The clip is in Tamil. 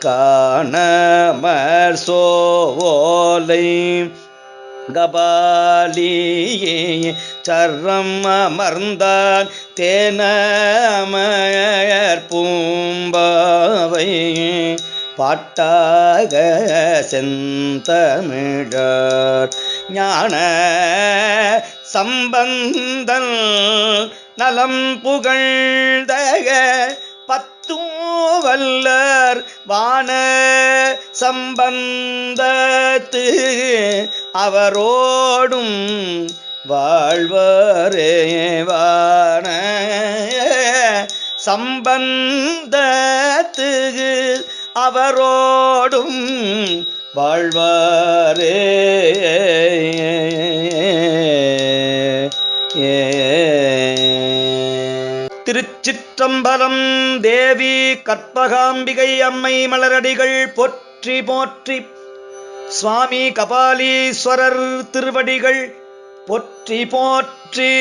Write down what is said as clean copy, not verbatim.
காணமர் சோலை கபாலியே சர்ரம் அமர்ந்தான் தேனமர் பூம்பாவை பாட்டாக செந்தமிழர் ஞான சம்பந்தன் நலம் புகழ்ந்தக பத்தூவல்லர் வான சம்பந்தத்து அவரோடும் வாழ்வரே வான சம்பந்தத்து அவரோடும் வாழ்வாரே. திருச்சிற்றம்பலம். தேவி கற்பகாம்பிகை அம்மை மலரடிகள் போற்றி போற்றி. சுவாமி கபாலீஸ்வரர் திருவடிகள் போற்றி போற்றி.